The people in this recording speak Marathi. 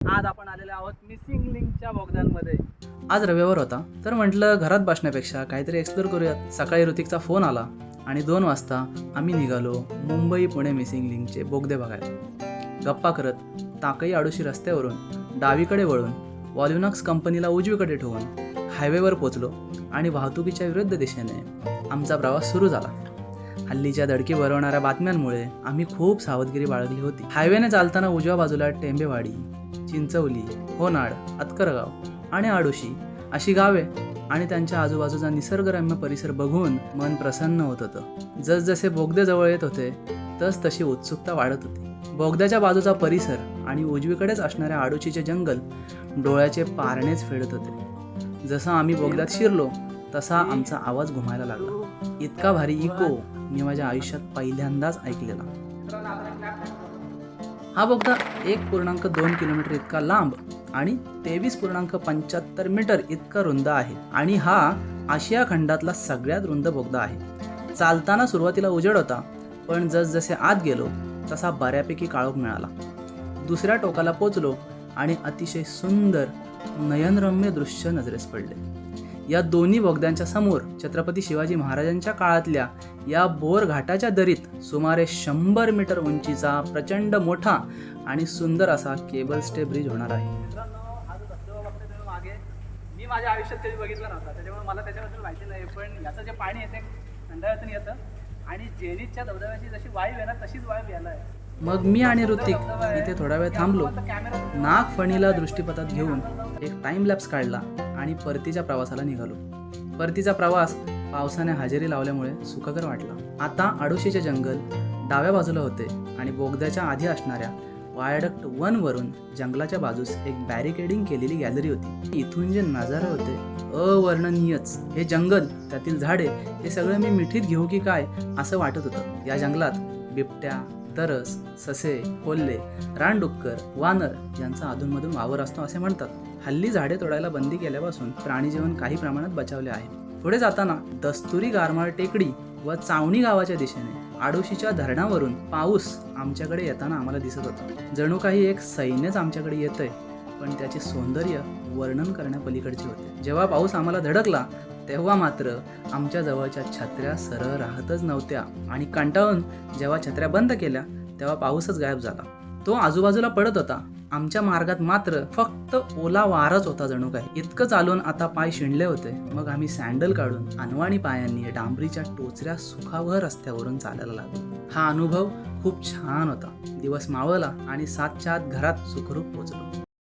आज आपण आलेले आहोत मिसिंग लिंकच्या बोगद्यांमध्ये. आज रविवार होता तर म्हटलं घरात बसण्यापेक्षा काहीतरी एक्सप्लोर करूयात. सकाळी ऋतिकचा फोन आला आणि 2 वाजता आम्ही निघालो मुंबई पुणे मिसिंग लिंकचे बोगदे बघायला. गप्पा करत ताकई आडोशी रस्त्यावरून डावीकडे वळून वॉल्युनॉक्स कंपनीला उजवीकडे ठेवून हायवेवर पोचलो आणि वाहतुकीच्या विरुद्ध दिशेने आमचा प्रवास सुरू झाला. हल्लीच्या धडकी भरवणाऱ्या बातम्यांमुळे आम्ही खूप सावधगिरी बाळगली होती. हायवेने चालताना उजव्या बाजूला टेंबेवाडी, चिंचवली, होनाड, अतकरगाव आणि आडोशी अशी गावे आणि त्यांच्या आजूबाजूचा निसर्गरम्य परिसर बघून मन प्रसन्न होत होतं. जसजसे बोगदे जवळ येत होते तशी उत्सुकता वाढत होती. बोगद्याच्या बाजूचा परिसर आणि उजवीकडेच असणाऱ्या आडोशीचे जंगल डोळ्याचे पारणेच फेडत होते. जसं आम्ही बोगद्यात शिरलो तसा आमचा आवाज घुमायला लागला. इतका भारी इको मी माझ्या आयुष्यात पहिल्यांदाच ऐकलेला. हा बोगदा 1.2 किलोमीटर इतका लांब आणि 23.75 मीटर इतका रुंद आहे आणि हा आशिया खंडातला सगळ्यात रुंद बोगदा आहे. चालताना सुरुवातीला उजेड होता, पण जसजसे आत गेलो तसा बऱ्यापैकी काळोख मिळाला. दुसऱ्या टोकाला पोचलो आणि अतिशय सुंदर नयनरम्य दृश्य नजरेस पडले. या दोन्ही बोगद्यांच्या समोर छत्रपती शिवाजी महाराजांच्या काळातल्या या बोर घाटाच्या दरीत सुमारे 100 मीटर उंचीचा प्रचंड मोठा आणि सुंदर असा केबल स्टे ब्रिज होणार आहे. मित्रांनो, हा जो धबधबा बघतोय तुम्ही मागे, मी माझ्या आयुष्यात कधी बघितला नव्हता, त्याच्यामुळे मला त्याच्याबद्दल माहिती नाही. पण याचं जे पाणी येते खंडाळ्यातून येतं आणि जेनीच्या धबधब्याची जशी वाईब आहे ना तशीच वाईब यायला आहे. मग मी आणि ऋतिक इथे थोडा वेळ थांबलो. नागफणीला दृष्टीपथात घेऊन एक टाइम लॅप्स काढला आणि परतीच्या प्रवासाला निघालो. परतीचा प्रवास पावसाने हजेरी लावल्यामुळे सुखकर वाटला. आता आडोशीचे जंगल डाव्या बाजूला होते आणि बोगद्याच्या आधी असणाऱ्या वायडक्ट 1 वरून जंगलाच्या बाजूस एक बॅरिकेडिंग केलेली गॅलरी होती. इथून जे नजारे होते अवर्णनीयच. हे जंगल, त्यातील झाडे, हे सगळं मी मिठीत घेऊ की काय असं वाटत होतं. या जंगलात बिबट्या, तरस, ससे, कोल्हे, रानडुक्कर, वानर यांचा अधूनमधून वावर असतो असे म्हणतात. हल्ली झाडे तोडायला बंदी केल्यापासून प्राणीजीवन काही प्रमाणात बचावले आहे. पुढे जाताना दस्तुरी गारमाळ टेकडी व चावणी गावाच्या दिशेने आडोशीच्या धरणावरून पाऊस आमच्याकडे येताना आम्हाला दिसत होता. जणू काही एक सैन्यच आमच्याकडे येतंय, पण त्याचे सौंदर्य वर्णन करण्यापलीकडचे होते. जेव्हा पाऊस आम्हाला धडकला तेव्हा मात्र आमच्या जवळच्या छत्र्या सरळ राहतच नव्हत्या आणि कंटाळून जेव्हा छत्र्या बंद केल्या तेव्हा पाऊसच गायब झाला. तो आजूबाजूला पडत होता. आमच्या मार्गात मात्र फक्त ओला वाराच होता जणू काही. इतकं चालून आता पाय शिणले होते. मग आम्ही सँडल काढून अनवाणी पायांनी डांबरीच्या टोचऱ्या सुखावह रस्त्यावरून चालायला लागलो. हा अनुभव खूप छान होता. दिवस मावळला आणि 7च्या आत घरात सुखरूप पोचलो.